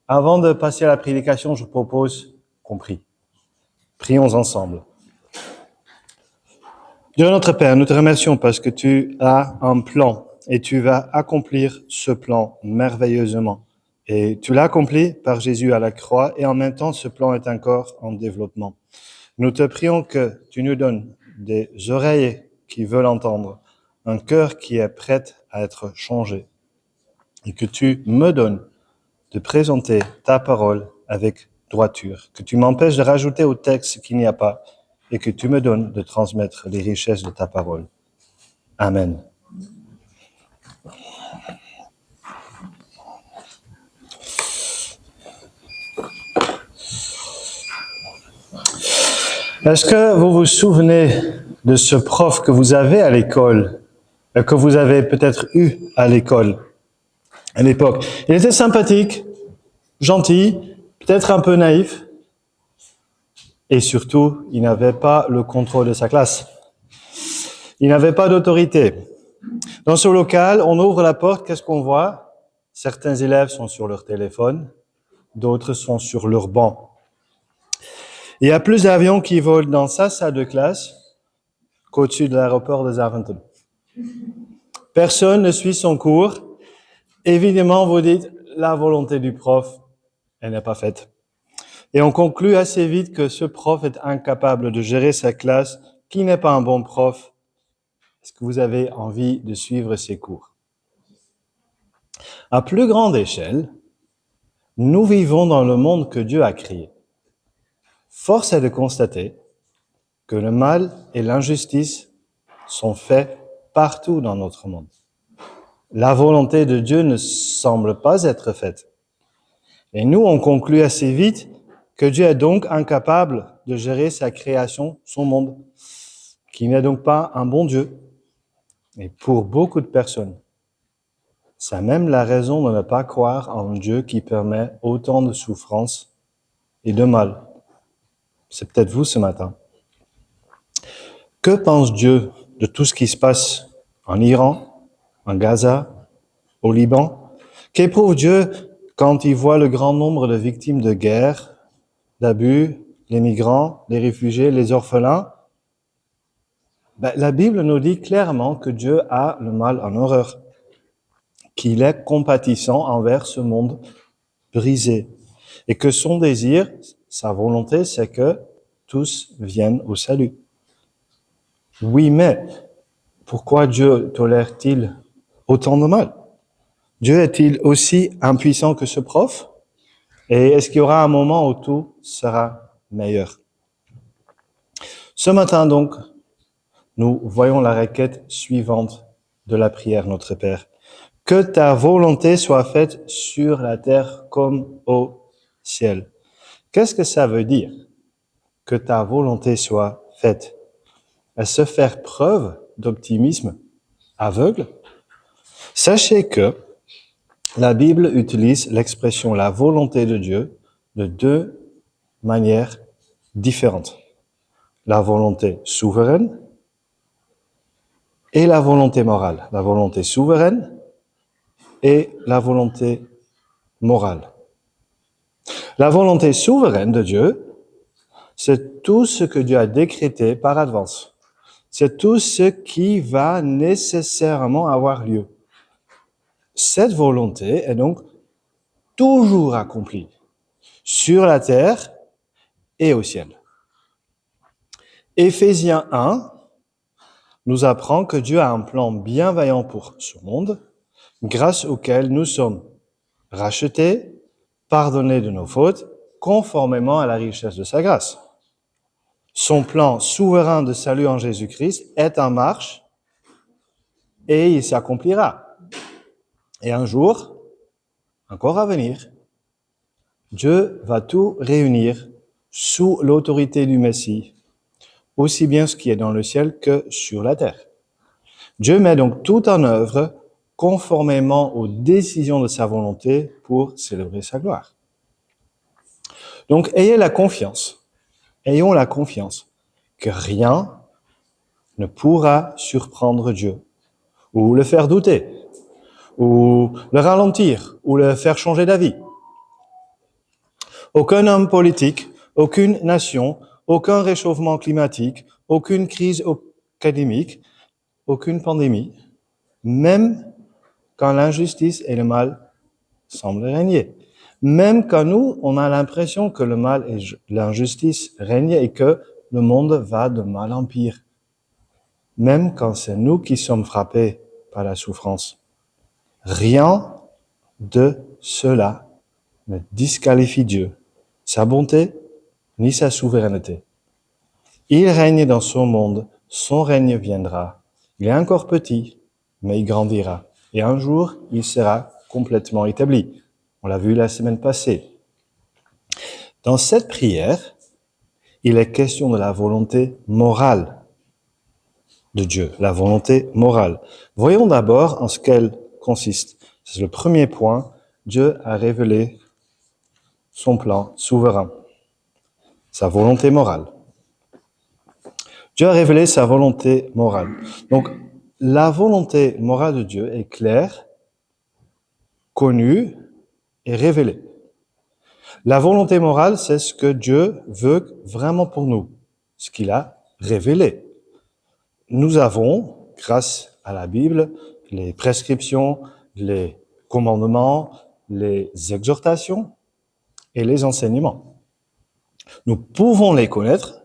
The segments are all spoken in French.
Avant de passer à la prédication, je propose qu'on prie. Prions ensemble. Dieu notre Père, nous te remercions parce que tu as un plan et tu vas accomplir ce plan merveilleusement. Et tu l'as accompli par Jésus à la croix et en même temps, ce plan est encore en développement. Nous te prions que tu nous donnes des oreilles qui veulent entendre, un cœur qui est prêt à être changé et que tu me donnes de présenter ta parole avec droiture, que tu m'empêches de rajouter au texte ce qu'il n'y a pas et que tu me donnes de transmettre les richesses de ta parole. Amen. Est-ce que vous vous souvenez de ce prof que vous avez à l'école, que vous avez peut-être eu à l'école à l'époque? Il était sympathique, gentil, peut-être un peu naïf, et surtout, il n'avait pas le contrôle de sa classe. Il n'avait pas d'autorité. Dans ce local, on ouvre la porte, qu'est-ce qu'on voit? Certains élèves sont sur leur téléphone, d'autres sont sur leur banc. Il y a plus d'avions qui volent dans sa salle de classe qu'au-dessus de l'aéroport de Zaventem. Personne ne suit son cours. Évidemment, vous dites, la volonté du prof, elle n'est pas faite. Et on conclut assez vite que ce prof est incapable de gérer sa classe, qui n'est pas un bon prof. Est-ce que vous avez envie de suivre ses cours? À plus grande échelle, nous vivons dans le monde que Dieu a créé. Force est de constater que le mal et l'injustice sont faits partout dans notre monde. La volonté de Dieu ne semble pas être faite. Et nous, on conclut assez vite que Dieu est donc incapable de gérer sa création, son monde, qu'il n'est donc pas un bon Dieu. Et pour beaucoup de personnes, c'est même la raison de ne pas croire en un Dieu qui permet autant de souffrance et de mal. C'est peut-être vous ce matin. Que pense Dieu de tout ce qui se passe en Iran, en Gaza, au Liban? Qu'éprouve Dieu quand il voit le grand nombre de victimes de guerre, d'abus, les migrants, les réfugiés, les orphelins? La Bible nous dit clairement que Dieu a le mal en horreur, qu'il est compatissant envers ce monde brisé et que son désir, sa volonté, c'est que tous viennent au salut. Oui, mais pourquoi Dieu tolère-t-il autant de mal? Dieu est-il aussi impuissant que ce prof? Et est-ce qu'il y aura un moment où tout sera meilleur? Ce matin donc, nous voyons la requête suivante de la prière Notre Père. Que ta volonté soit faite sur la terre comme au ciel. Qu'est-ce que ça veut dire? Que ta volonté soit faite. Est-ce faire preuve d'optimisme aveugle? Sachez que la Bible utilise l'expression la volonté de Dieu de deux manières différentes. La volonté souveraine et la volonté morale. La volonté souveraine et la volonté morale. La volonté souveraine de Dieu, c'est tout ce que Dieu a décrété par avance. C'est tout ce qui va nécessairement avoir lieu. Cette volonté est donc toujours accomplie sur la terre et au ciel. Éphésiens 1 nous apprend que Dieu a un plan bienveillant pour ce monde, grâce auquel nous sommes rachetés, pardonnés de nos fautes, conformément à la richesse de sa grâce. Son plan souverain de salut en Jésus-Christ est en marche et il s'accomplira. Et un jour, encore à venir, Dieu va tout réunir sous l'autorité du Messie, aussi bien ce qui est dans le ciel que sur la terre. Dieu met donc tout en œuvre conformément aux décisions de sa volonté pour célébrer sa gloire. Donc, ayons la confiance que rien ne pourra surprendre Dieu, ou le faire douter, ou le ralentir, ou le faire changer d'avis. Aucun homme politique, aucune nation, aucun réchauffement climatique, aucune crise académique, aucune pandémie, même quand l'injustice et le mal semblent régner. Même quand nous, on a l'impression que le mal et l'injustice règnent et que le monde va de mal en pire. Même quand c'est nous qui sommes frappés par la souffrance. Rien de cela ne disqualifie Dieu, sa bonté, ni sa souveraineté. Il règne dans son monde, son règne viendra. Il est encore petit, mais il grandira. Et un jour, il sera complètement établi. On l'a vu la semaine passée. Dans cette prière, il est question de la volonté morale de Dieu, la volonté morale. Voyons d'abord en ce qu'elle consiste. C'est le premier point. Dieu a révélé son plan souverain, sa volonté morale. Dieu a révélé sa volonté morale. Donc, la volonté morale de Dieu est claire, connue et révélée. La volonté morale, c'est ce que Dieu veut vraiment pour nous, ce qu'il a révélé. Nous avons, grâce à la Bible, les prescriptions, les commandements, les exhortations et les enseignements. Nous pouvons les connaître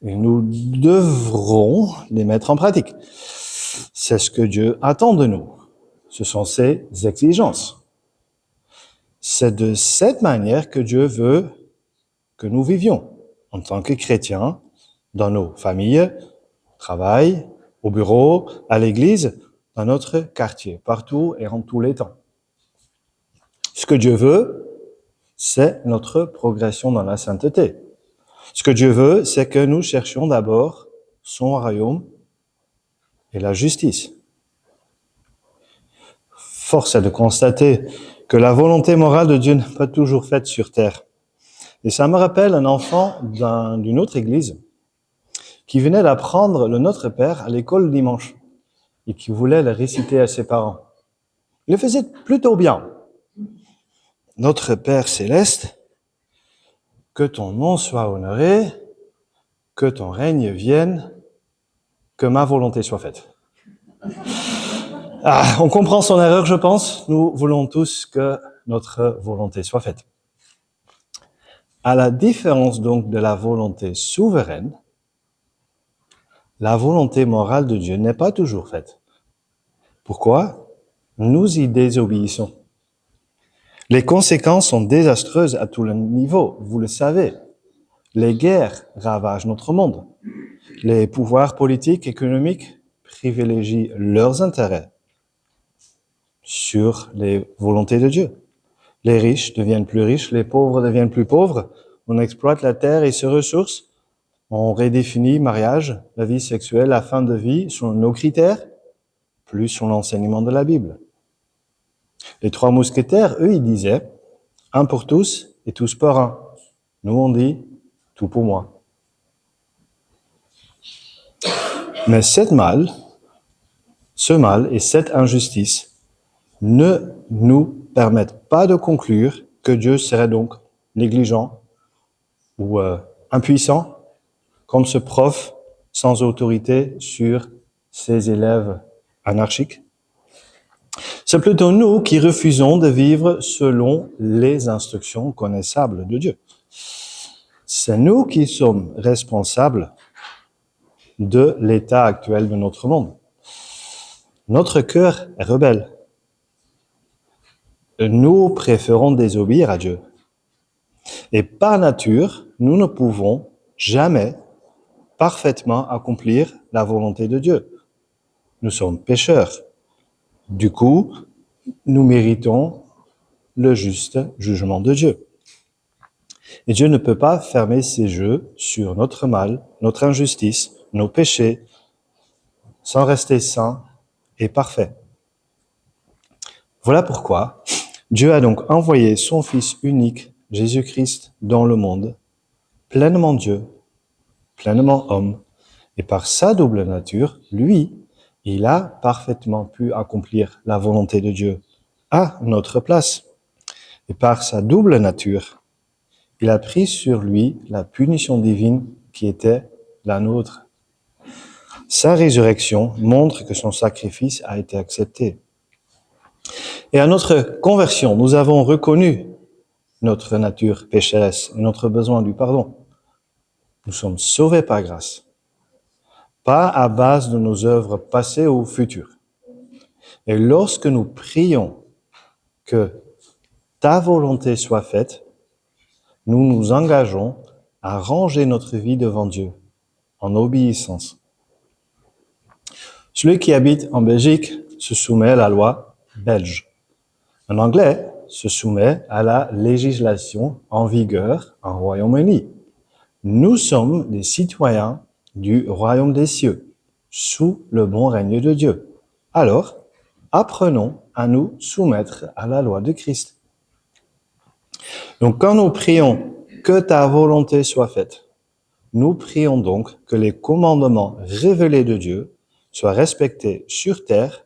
et nous devrons les mettre en pratique. C'est ce que Dieu attend de nous. Ce sont ses exigences. C'est de cette manière que Dieu veut que nous vivions en tant que chrétiens, dans nos familles, au travail, au bureau, à l'église, dans notre quartier, partout et en tous les temps. Ce que Dieu veut, c'est notre progression dans la sainteté. Ce que Dieu veut, c'est que nous cherchions d'abord son royaume et la justice. Force est de constater que la volonté morale de Dieu n'est pas toujours faite sur terre. Et ça me rappelle un enfant d'une autre église qui venait d'apprendre le Notre Père à l'école le dimanche et qui voulait le réciter à ses parents. Il le faisait plutôt bien. Notre Père céleste, que ton nom soit honoré, que ton règne vienne, que ma volonté soit faite. On comprend son erreur, je pense. Nous voulons tous que notre volonté soit faite. À la différence donc de la volonté souveraine, la volonté morale de Dieu n'est pas toujours faite. Pourquoi? Nous y désobéissons. Les conséquences sont désastreuses à tous les niveaux, vous le savez. Les guerres ravagent notre monde. Les pouvoirs politiques, économiques privilégient leurs intérêts sur les volontés de Dieu. Les riches deviennent plus riches, les pauvres deviennent plus pauvres. On exploite la terre et ses ressources. On redéfinit mariage, la vie sexuelle, la fin de vie selon nos critères, plus sur l'enseignement de la Bible. Les trois mousquetaires, eux, ils disaient « un pour tous et tous pour un ». Nous, on dit « tout pour moi ». Mais ce mal et cette injustice ne nous permettent pas de conclure que Dieu serait donc négligent ou impuissant, comme ce prof sans autorité sur ses élèves anarchiques. C'est plutôt nous qui refusons de vivre selon les instructions connaissables de Dieu. C'est nous qui sommes responsables de l'état actuel de notre monde. Notre cœur est rebelle. Nous préférons désobéir à Dieu. Et par nature, nous ne pouvons jamais parfaitement accomplir la volonté de Dieu. Nous sommes pécheurs. Du coup, nous méritons le juste jugement de Dieu. Et Dieu ne peut pas fermer ses yeux sur notre mal, notre injustice, nos péchés, sans rester saint et parfait. Voilà pourquoi Dieu a donc envoyé son Fils unique, Jésus-Christ, dans le monde, pleinement Dieu, pleinement homme, et par sa double nature, lui, il a parfaitement pu accomplir la volonté de Dieu à notre place. Et par sa double nature, Il a pris sur lui la punition divine qui était la nôtre. Sa résurrection montre que son sacrifice a été accepté. Et à notre conversion, nous avons reconnu notre nature pécheresse et notre besoin du pardon. Nous sommes sauvés par grâce, pas à base de nos œuvres passées ou futures. Et lorsque nous prions que ta volonté soit faite, nous nous engageons à ranger notre vie devant Dieu en obéissance. Celui qui habite en Belgique se soumet à la loi belge. Un Anglais se soumet à la législation en vigueur en Royaume-Uni. Nous sommes des citoyens du royaume des cieux, sous le bon règne de Dieu. Alors, apprenons à nous soumettre à la loi de Christ. Donc, quand nous prions que ta volonté soit faite, nous prions donc que les commandements révélés de Dieu soient respectés sur terre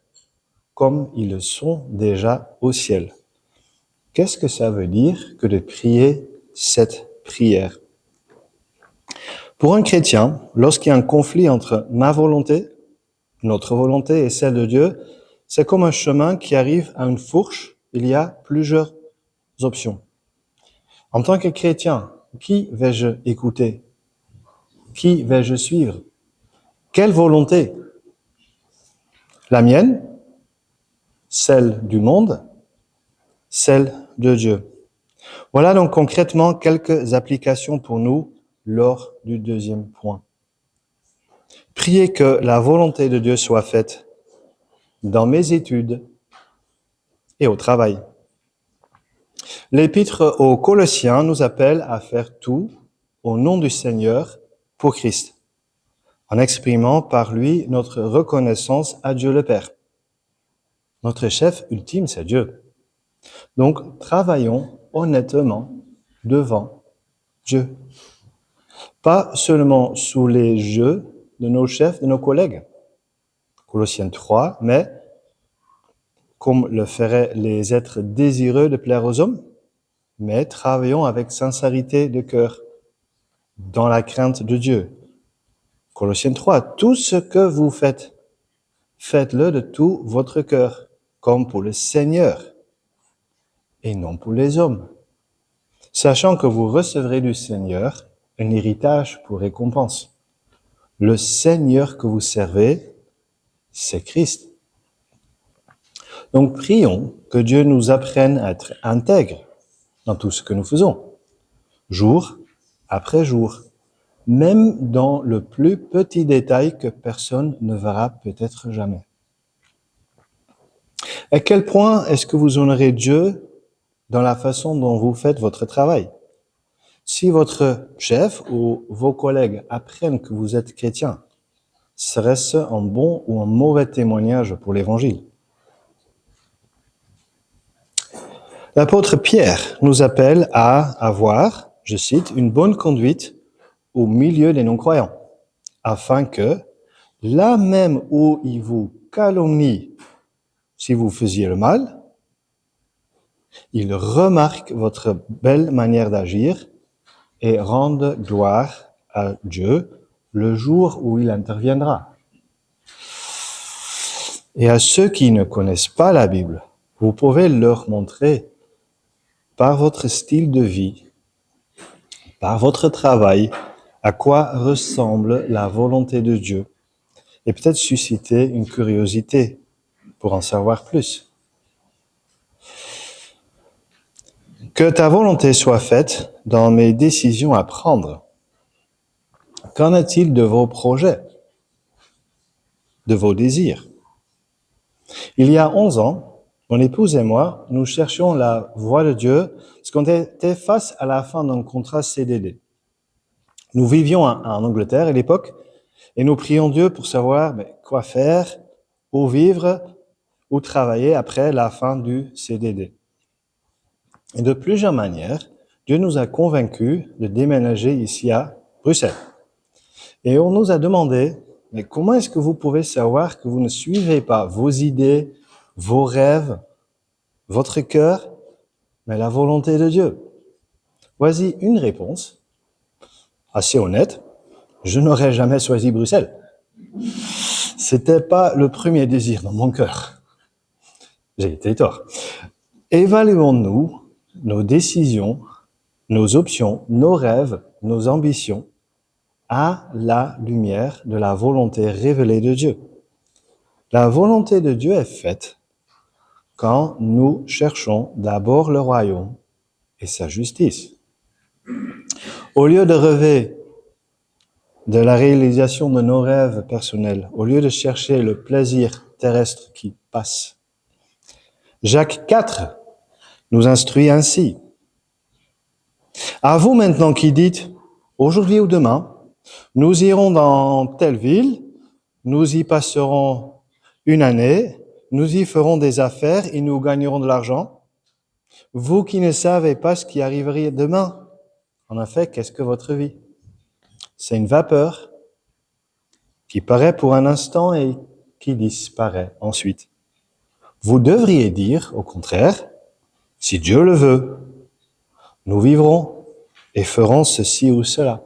comme ils le sont déjà au ciel. Qu'est-ce que ça veut dire que de prier cette prière? Pour un chrétien, lorsqu'il y a un conflit entre ma volonté, notre volonté et celle de Dieu, c'est comme un chemin qui arrive à une fourche. Il y a plusieurs options. En tant que chrétien, qui vais-je écouter? Qui vais-je suivre? Quelle volonté? La mienne? Celle du monde? Celle de Dieu? Voilà donc concrètement quelques applications pour nous lors du deuxième point. Priez que la volonté de Dieu soit faite dans mes études et au travail. L'épître aux Colossiens nous appelle à faire tout au nom du Seigneur pour Christ, en exprimant par lui notre reconnaissance à Dieu le Père. Notre chef ultime, c'est Dieu. Donc, travaillons honnêtement devant Dieu. Pas seulement sous les yeux de nos chefs, de nos collègues. Colossiens 3, mais comme le feraient les êtres désireux de plaire aux hommes, mais travaillons avec sincérité de cœur, dans la crainte de Dieu. Colossiens 3, tout ce que vous faites, faites-le de tout votre cœur, comme pour le Seigneur, et non pour les hommes, sachant que vous recevrez du Seigneur un héritage pour récompense. Le Seigneur que vous servez, c'est Christ. Donc prions que Dieu nous apprenne à être intègres dans tout ce que nous faisons, jour après jour, même dans le plus petit détail que personne ne verra peut-être jamais. À quel point est-ce que vous honorez Dieu dans la façon dont vous faites votre travail? Si votre chef ou vos collègues apprennent que vous êtes chrétien, serait-ce un bon ou un mauvais témoignage pour l'Évangile? L'apôtre Pierre nous appelle à avoir, je cite, une bonne conduite au milieu des non-croyants, afin que, là même où ils vous calomnient si vous faisiez le mal, ils remarquent votre belle manière d'agir et rendent gloire à Dieu le jour où il interviendra. Et à ceux qui ne connaissent pas la Bible, vous pouvez leur montrer par votre style de vie, par votre travail, à quoi ressemble la volonté de Dieu et peut-être susciter une curiosité pour en savoir plus. Que ta volonté soit faite dans mes décisions à prendre. Qu'en est-il de vos projets, de vos désirs? Il y a 11 ans, mon épouse et moi, nous cherchions la voie de Dieu parce qu'on était face à la fin d'un contrat CDD. Nous vivions en Angleterre à l'époque et nous prions Dieu pour savoir quoi faire, où vivre, où travailler après la fin du CDD. Et de plusieurs manières, Dieu nous a convaincus de déménager ici à Bruxelles. Et on nous a demandé, mais comment est-ce que vous pouvez savoir que vous ne suivez pas vos idées, vos rêves, votre cœur, mais la volonté de Dieu? Voici une réponse assez honnête. Je n'aurais jamais choisi Bruxelles. C'était pas le premier désir dans mon cœur. J'ai été tort. Évaluons-nous nos décisions, nos options, nos rêves, nos ambitions à la lumière de la volonté révélée de Dieu. La volonté de Dieu est faite quand nous cherchons d'abord le royaume et sa justice. Au lieu de rêver de la réalisation de nos rêves personnels, au lieu de chercher le plaisir terrestre qui passe, Jacques 4 nous instruit ainsi. À vous maintenant qui dites, aujourd'hui ou demain, nous irons dans telle ville, nous y passerons une année, nous y ferons des affaires et nous gagnerons de l'argent. Vous qui ne savez pas ce qui arriverait demain, en effet, qu'est-ce que votre vie? C'est une vapeur qui paraît pour un instant et qui disparaît ensuite. Vous devriez dire, au contraire, si Dieu le veut, nous vivrons et ferons ceci ou cela.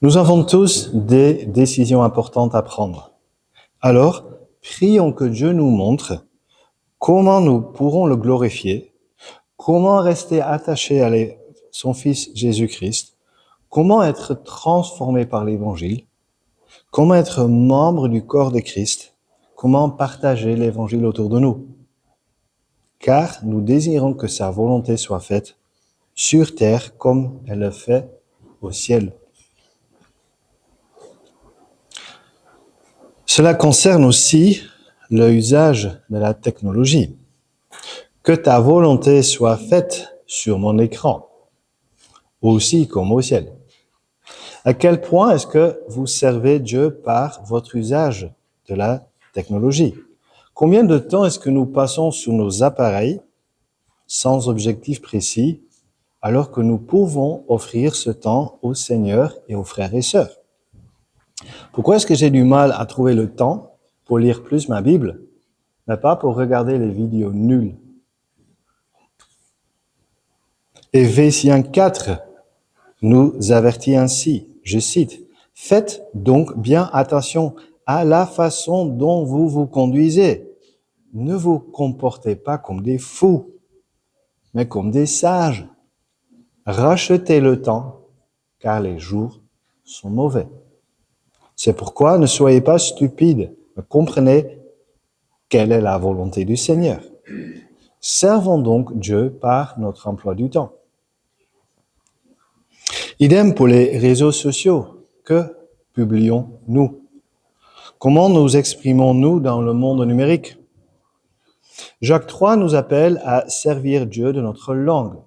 Nous avons tous des décisions importantes à prendre. Alors, prions que Dieu nous montre comment nous pourrons le glorifier, comment rester attachés à son Fils Jésus-Christ, comment être transformé par l'Évangile, comment être membre du corps de Christ, comment partager l'Évangile autour de nous. Car nous désirons que sa volonté soit faite sur terre comme elle le fait au ciel. Cela concerne aussi l'usage de la technologie. Que ta volonté soit faite sur mon écran, aussi comme au ciel. À quel point est-ce que vous servez Dieu par votre usage de la technologie? Combien de temps est-ce que nous passons sur nos appareils sans objectif précis, alors que nous pouvons offrir ce temps au Seigneur et aux frères et sœurs? Pourquoi est-ce que j'ai du mal à trouver le temps pour lire plus ma Bible, mais pas pour regarder les vidéos nulles? Éphésiens 4 nous avertit ainsi, je cite, « Faites donc bien attention à la façon dont vous vous conduisez. Ne vous comportez pas comme des fous, mais comme des sages. Rachetez le temps, car les jours sont mauvais. C'est pourquoi ne soyez pas stupides, mais comprenez quelle est la volonté du Seigneur. Servons donc Dieu par notre emploi du temps. » Idem pour les réseaux sociaux. Que publions-nous? Comment nous exprimons-nous dans le monde numérique? Jacques 3 nous appelle à servir Dieu de notre langue.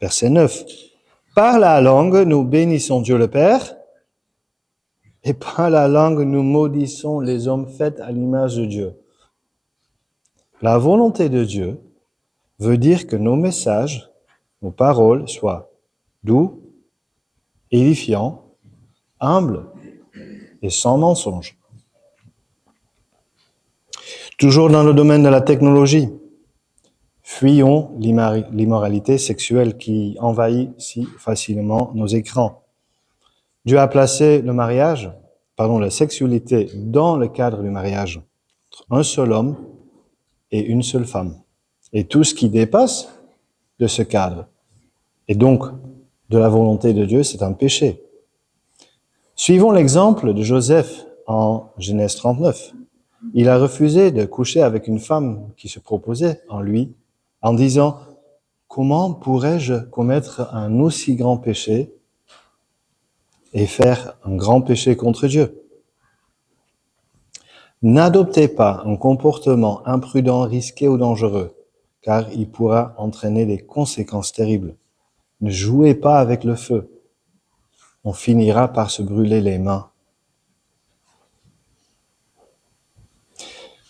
Verset 9. Par la langue, nous bénissons Dieu le Père, et par la langue, nous maudissons les hommes faits à l'image de Dieu. La volonté de Dieu veut dire que nos messages, nos paroles soient doux, édifiants, humbles et sans mensonge. Toujours dans le domaine de la technologie, fuyons l'immoralité sexuelle qui envahit si facilement nos écrans. Dieu a placé la sexualité dans le cadre du mariage, entre un seul homme et une seule femme. Et tout ce qui dépasse de ce cadre, et donc de la volonté de Dieu, c'est un péché. Suivons l'exemple de Joseph en Genèse 39. Il a refusé de coucher avec une femme qui se proposait en lui, en disant « Comment pourrais-je commettre un aussi grand péché et faire un grand péché contre Dieu ?» N'adoptez pas un comportement imprudent, risqué ou dangereux, car il pourra entraîner des conséquences terribles. Ne jouez pas avec le feu. On finira par se brûler les mains.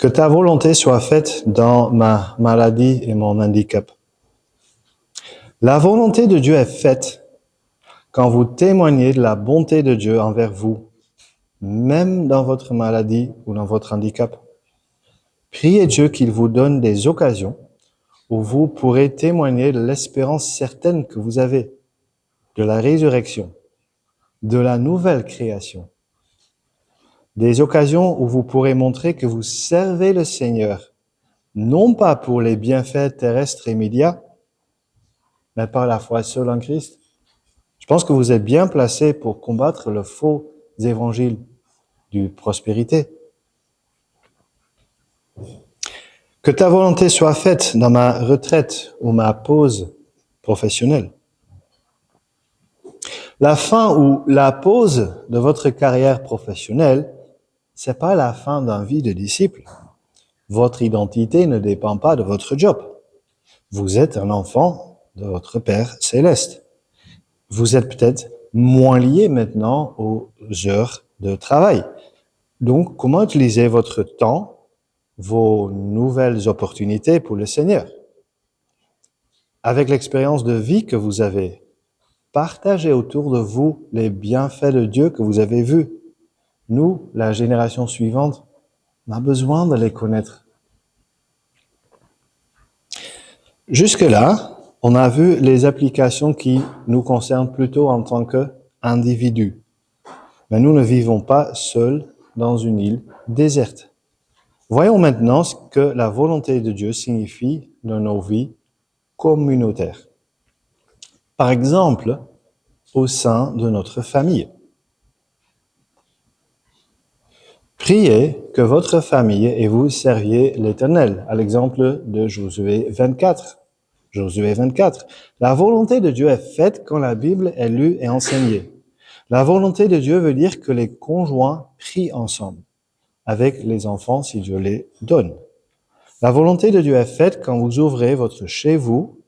Que ta volonté soit faite dans ma maladie et mon handicap. La volonté de Dieu est faite quand vous témoignez de la bonté de Dieu envers vous, même dans votre maladie ou dans votre handicap. Priez Dieu qu'il vous donne des occasions où vous pourrez témoigner de l'espérance certaine que vous avez, de la résurrection, de la nouvelle création. Des occasions où vous pourrez montrer que vous servez le Seigneur, non pas pour les bienfaits terrestres immédiats, mais par la foi seule en Christ. Je pense que vous êtes bien placé pour combattre le faux évangile du prospérité. Que ta volonté soit faite dans ma retraite ou ma pause professionnelle. La fin ou la pause de votre carrière professionnelle, c'est pas la fin d'une vie de disciple. Votre identité ne dépend pas de votre job. Vous êtes un enfant de votre Père céleste. Vous êtes peut-être moins lié maintenant aux heures de travail. Donc, comment utiliser votre temps, vos nouvelles opportunités pour le Seigneur? Avec l'expérience de vie que vous avez, partagez autour de vous les bienfaits de Dieu que vous avez vus. Nous, la génération suivante, on a besoin de les connaître. Jusque-là, on a vu les applications qui nous concernent plutôt en tant qu'individus. Mais nous ne vivons pas seuls dans une île déserte. Voyons maintenant ce que la volonté de Dieu signifie dans nos vies communautaires. Par exemple, au sein de notre famille. Priez que votre famille et vous serviez l'Éternel, à l'exemple de Josué 24. Josué 24. La volonté de Dieu est faite quand la Bible est lue et enseignée. La volonté de Dieu veut dire que les conjoints prient ensemble, avec les enfants si Dieu les donne. La volonté de Dieu est faite quand vous ouvrez votre chez vous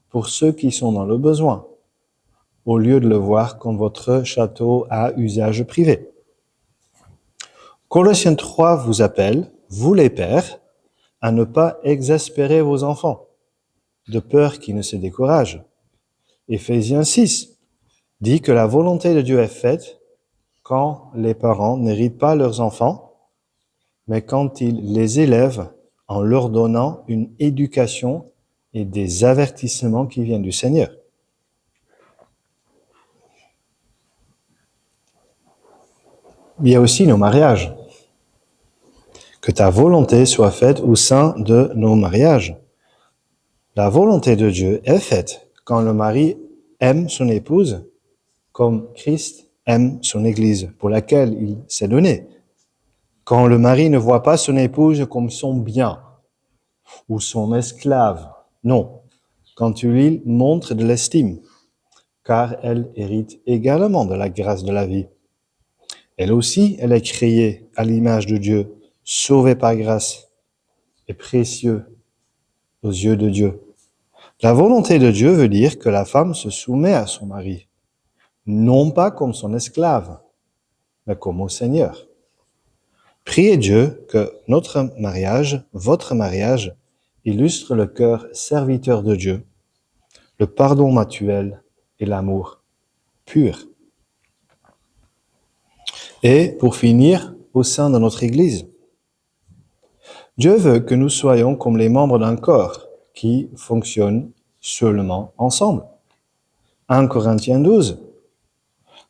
pour ceux qui sont dans le besoin, au lieu de le voir comme votre château à usage privé. Colossiens 3 vous appelle, vous les pères, à ne pas exaspérer vos enfants, de peur qu'ils ne se découragent. Éphésiens 6 dit que la volonté de Dieu est faite quand les parents n'héritent pas leurs enfants, mais quand ils les élèvent en leur donnant une éducation et des avertissements qui viennent du Seigneur. Il y a aussi nos mariages. Que ta volonté soit faite au sein de nos mariages. La volonté de Dieu est faite quand le mari aime son épouse comme Christ aime son Église, pour laquelle il s'est donné. Quand le mari ne voit pas son épouse comme son bien ou son esclave, non. Quand il lui montre de l'estime, car elle hérite également de la grâce de la vie. Elle aussi, elle est créée à l'image de Dieu, sauvée par grâce et précieux aux yeux de Dieu. La volonté de Dieu veut dire que la femme se soumet à son mari, non pas comme son esclave, mais comme au Seigneur. Priez Dieu que notre mariage, votre mariage, illustre le cœur serviteur de Dieu, le pardon mutuel et l'amour pur. Et pour finir, au sein de notre Église, Dieu veut que nous soyons comme les membres d'un corps qui fonctionne seulement ensemble. 1 Corinthiens 12.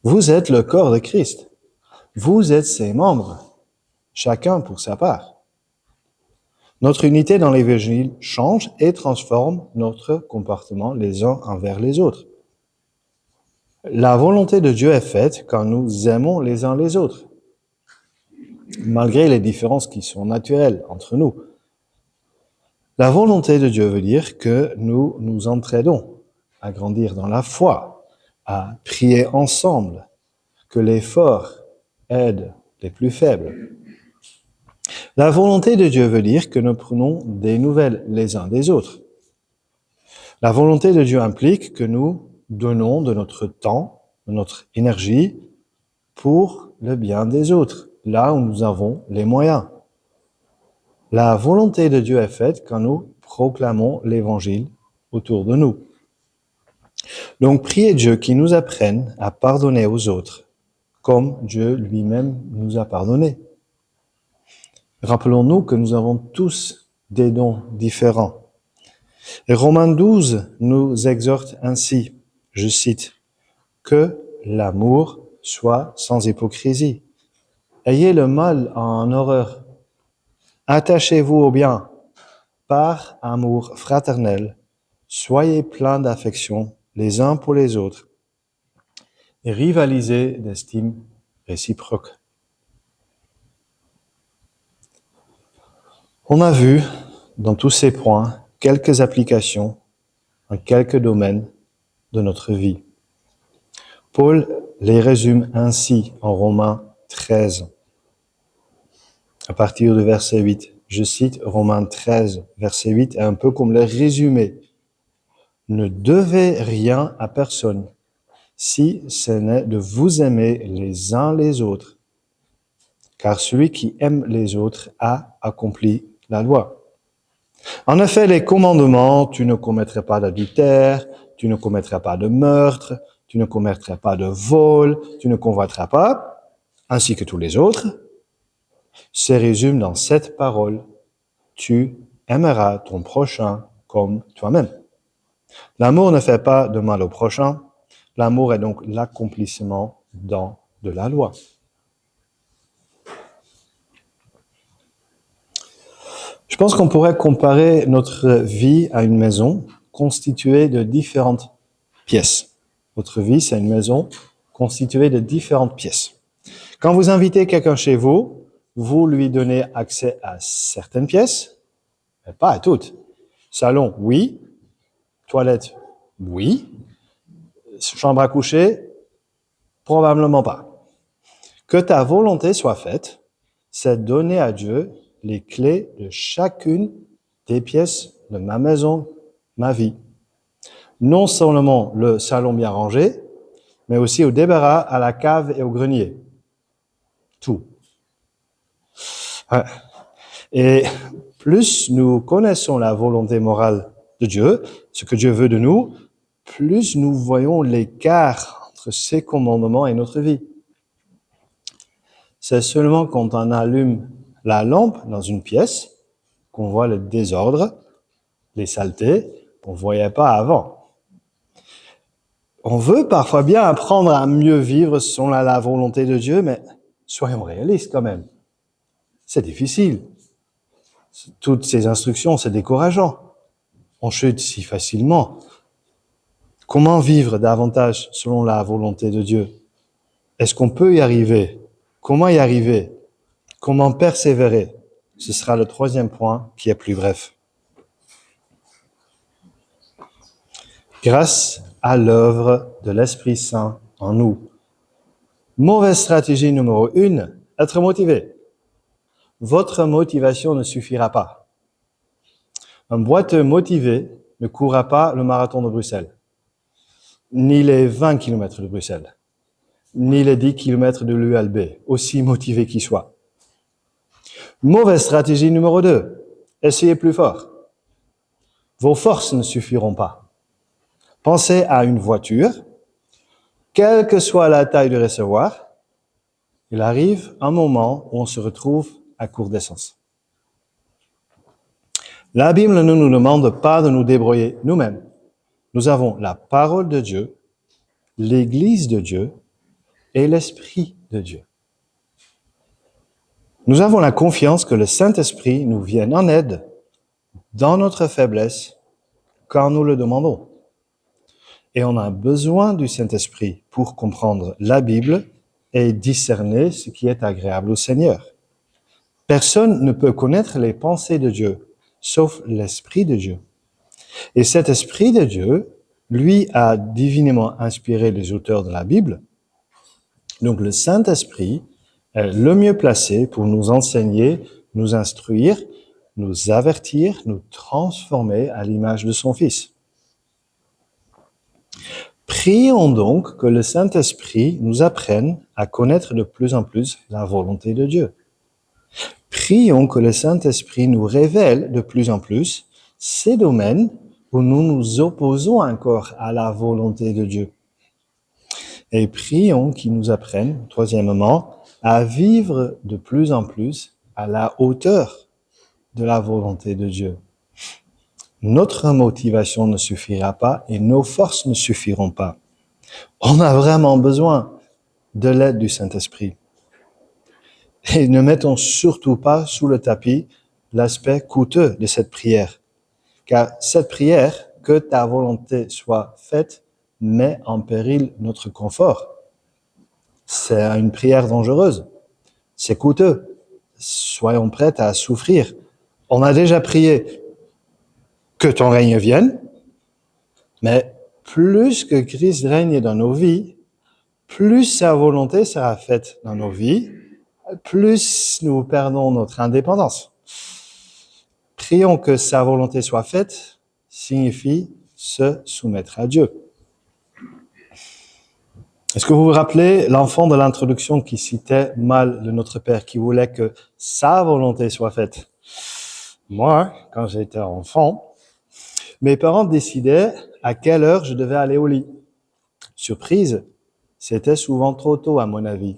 Vous êtes le corps de Christ. Vous êtes ses membres, chacun pour sa part. Notre unité dans l'Évangile change et transforme notre comportement les uns envers les autres. La volonté de Dieu est faite quand nous aimons les uns les autres, malgré les différences qui sont naturelles entre nous. La volonté de Dieu veut dire que nous nous entraidons à grandir dans la foi, à prier ensemble, que les forts aident les plus faibles. La volonté de Dieu veut dire que nous prenons des nouvelles les uns des autres. La volonté de Dieu implique que nous donnons de notre temps, de notre énergie pour le bien des autres, là où nous avons les moyens. La volonté de Dieu est faite quand nous proclamons l'Évangile autour de nous. Donc, priez Dieu qui nous apprenne à pardonner aux autres, comme Dieu lui-même nous a pardonné. Rappelons-nous que nous avons tous des dons différents. Et Romains 12 nous exhorte ainsi, je cite, « Que l'amour soit sans hypocrisie. Ayez le mal en horreur. Attachez-vous au bien par amour fraternel. Soyez pleins d'affection les uns pour les autres et rivalisez d'estime réciproque. » On a vu dans tous ces points quelques applications en quelques domaines de notre vie. Paul les résume ainsi en Romains 13, à partir du verset 8. Je cite Romains 13, verset 8, un peu comme le résumé. « Ne devez rien à personne, si ce n'est de vous aimer les uns les autres, car celui qui aime les autres a accompli la loi. En effet, les commandements, tu ne commettras pas d'adultère, tu ne commettras pas de meurtre, tu ne commettras pas de vol, tu ne convoiteras pas, ainsi que tous les autres, se résument dans cette parole, tu aimeras ton prochain comme toi-même. L'amour ne fait pas de mal au prochain, l'amour est donc l'accomplissement de la loi. Je pense qu'on pourrait comparer notre vie à une maison constituée de différentes pièces. Votre vie, c'est une maison constituée de différentes pièces. Quand vous invitez quelqu'un chez vous, vous lui donnez accès à certaines pièces, mais pas à toutes. Salon, oui. Toilette, oui. Chambre à coucher, probablement pas. Que ta volonté soit faite, c'est donner à Dieu les clés de chacune des pièces de ma maison, ma vie. Non seulement le salon bien rangé, mais aussi au débarras, à la cave et au grenier. Tout. Et plus nous connaissons la volonté morale de Dieu, ce que Dieu veut de nous, plus nous voyons l'écart entre ses commandements et notre vie. C'est seulement quand on allume la lampe dans une pièce qu'on voit le désordre, les saletés qu'on ne voyait pas avant. On veut parfois bien apprendre à mieux vivre selon la volonté de Dieu, mais soyons réalistes quand même. C'est difficile. Toutes ces instructions, c'est décourageant. On chute si facilement. Comment vivre davantage selon la volonté de Dieu? Est-ce qu'on peut y arriver? Comment y arriver? Comment persévérer? Ce sera le troisième point qui est plus bref. Grâce à l'œuvre de l'Esprit Saint en nous. Mauvaise stratégie numéro 1, être motivé. Votre motivation ne suffira pas. Un boiteux motivé ne courra pas le marathon de Bruxelles, ni les 20 km de Bruxelles, ni les 10 km de l'ULB, aussi motivé qu'il soit. Mauvaise stratégie numéro 2, essayez plus fort. Vos forces ne suffiront pas. Pensez à une voiture, quelle que soit la taille du réservoir, il arrive un moment où on se retrouve à court d'essence. La Bible ne nous demande pas de nous débrouiller nous-mêmes. Nous avons la parole de Dieu, l'Église de Dieu et l'Esprit de Dieu. Nous avons la confiance que le Saint-Esprit nous vienne en aide dans notre faiblesse quand nous le demandons. Et on a besoin du Saint-Esprit pour comprendre la Bible et discerner ce qui est agréable au Seigneur. Personne ne peut connaître les pensées de Dieu, sauf l'Esprit de Dieu. Et cet Esprit de Dieu, lui, a divinement inspiré les auteurs de la Bible. Donc le Saint-Esprit est le mieux placé pour nous enseigner, nous instruire, nous avertir, nous transformer à l'image de son Fils. Prions donc que le Saint-Esprit nous apprenne à connaître de plus en plus la volonté de Dieu. Prions que le Saint-Esprit nous révèle de plus en plus ces domaines où nous nous opposons encore à la volonté de Dieu. Et prions qu'il nous apprenne, troisièmement, à vivre de plus en plus à la hauteur de la volonté de Dieu. notre motivation ne suffira pas et nos forces ne suffiront pas. On a vraiment besoin de l'aide du Saint-Esprit. Et ne mettons surtout pas sous le tapis l'aspect coûteux de cette prière. Car cette prière, que ta volonté soit faite, met en péril notre confort. C'est une prière dangereuse. C'est coûteux. Soyons prêts à souffrir. On a déjà prié que ton règne vienne, mais plus que Christ règne dans nos vies, plus sa volonté sera faite dans nos vies, plus nous perdons notre indépendance. Prions que sa volonté soit faite signifie se soumettre à Dieu. Est-ce que vous vous rappelez l'enfant de l'introduction qui citait mal le Notre Père, qui voulait que sa volonté soit faite? Moi, quand j'étais enfant, mes parents décidaient à quelle heure je devais aller au lit. Surprise, c'était souvent trop tôt à mon avis.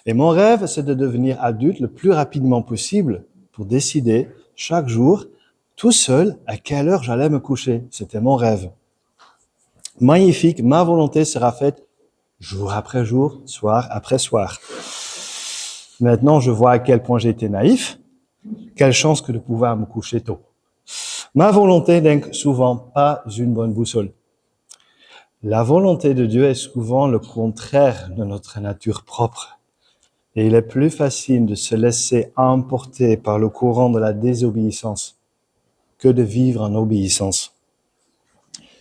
Et mon rêve, c'est de devenir adulte le plus rapidement possible pour décider chaque jour, tout seul, à quelle heure j'allais me coucher. C'était mon rêve. Magnifique, ma volonté sera faite jour après jour, soir après soir. Maintenant, je vois à quel point j'étais naïf. Quelle chance que de pouvoir me coucher tôt. Ma volonté n'est souvent pas une bonne boussole. La volonté de Dieu est souvent le contraire de notre nature propre. Et il est plus facile de se laisser emporter par le courant de la désobéissance que de vivre en obéissance.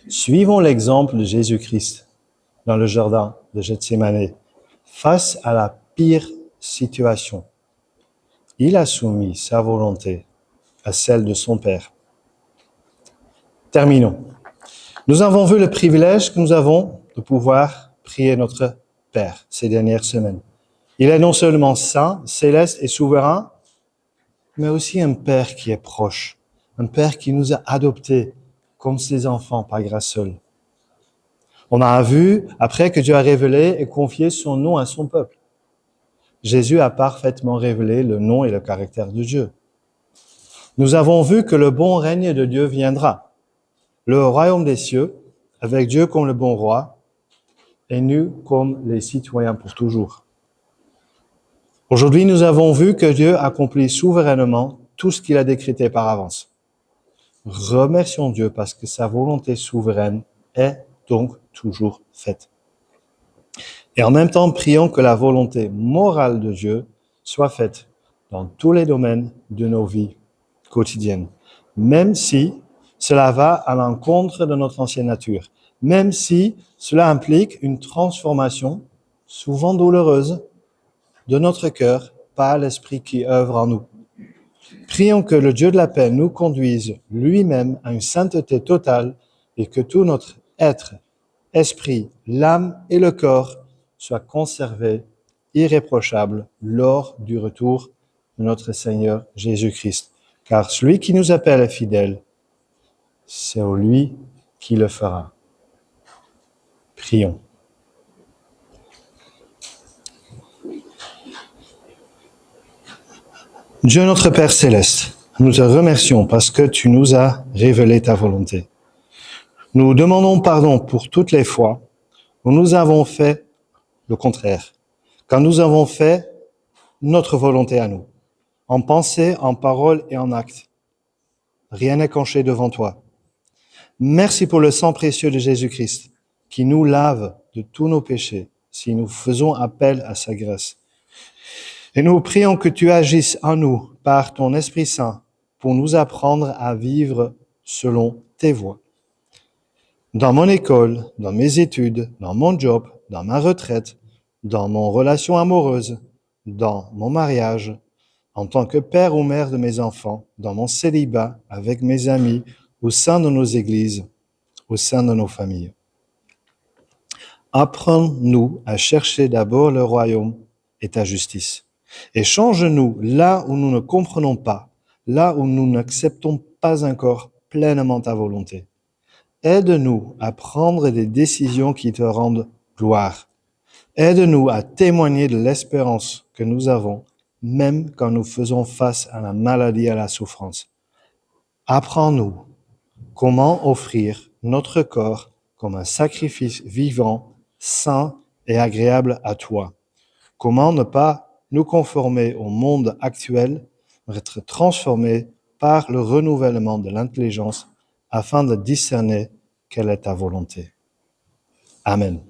Suivons l'exemple de Jésus-Christ dans le jardin de Gethsémani. Face à la pire situation, il a soumis sa volonté à celle de son Père. Terminons. Nous avons vu le privilège que nous avons de pouvoir prier notre Père ces dernières semaines. Il est non seulement saint, céleste et souverain, mais aussi un Père qui est proche, un Père qui nous a adoptés comme ses enfants par grâce seule. On a vu, après que Dieu a révélé et confié son nom à son peuple. Jésus a parfaitement révélé le nom et le caractère de Dieu. Nous avons vu que le bon règne de Dieu viendra. Le royaume des cieux, avec Dieu comme le bon roi, et nous comme les citoyens pour toujours. Aujourd'hui, nous avons vu que Dieu accomplit souverainement tout ce qu'il a décrété par avance. Remercions Dieu parce que sa volonté souveraine est donc toujours faite. Et en même temps, prions que la volonté morale de Dieu soit faite dans tous les domaines de nos vies quotidiennes, même si cela va à l'encontre de notre ancienne nature, même si cela implique une transformation, souvent douloureuse, de notre cœur par l'Esprit qui œuvre en nous. Prions que le Dieu de la paix nous conduise lui-même à une sainteté totale et que tout notre être, esprit, l'âme et le corps soient conservés irréprochables lors du retour de notre Seigneur Jésus-Christ. Car celui qui nous appelle est fidèle, c'est lui qui le fera. Prions. Dieu notre Père céleste, nous te remercions parce que tu nous as révélé ta volonté. Nous demandons pardon pour toutes les fois où nous avons fait le contraire, quand nous avons fait notre volonté à nous, en pensée, en parole et en acte. Rien n'est caché devant toi. Merci pour le sang précieux de Jésus-Christ qui nous lave de tous nos péchés si nous faisons appel à sa grâce. Et nous prions que tu agisses en nous par ton Esprit Saint pour nous apprendre à vivre selon tes voies. Dans mon école, dans mes études, dans mon job, dans ma retraite, dans mon relation amoureuse, dans mon mariage, en tant que père ou mère de mes enfants, dans mon célibat, avec mes amis, au sein de nos églises, au sein de nos familles. Apprends-nous à chercher d'abord le royaume et ta justice. Et change-nous là où nous ne comprenons pas, là où nous n'acceptons pas encore pleinement ta volonté. Aide-nous à prendre des décisions qui te rendent gloire. Aide-nous à témoigner de l'espérance que nous avons, même quand nous faisons face à la maladie et à la souffrance. Apprends-nous comment offrir notre corps comme un sacrifice vivant, saint et agréable à toi. Comment ne pas nous conformer au monde actuel, mais être transformés par le renouvellement de l'intelligence afin de discerner quelle est ta volonté. Amen.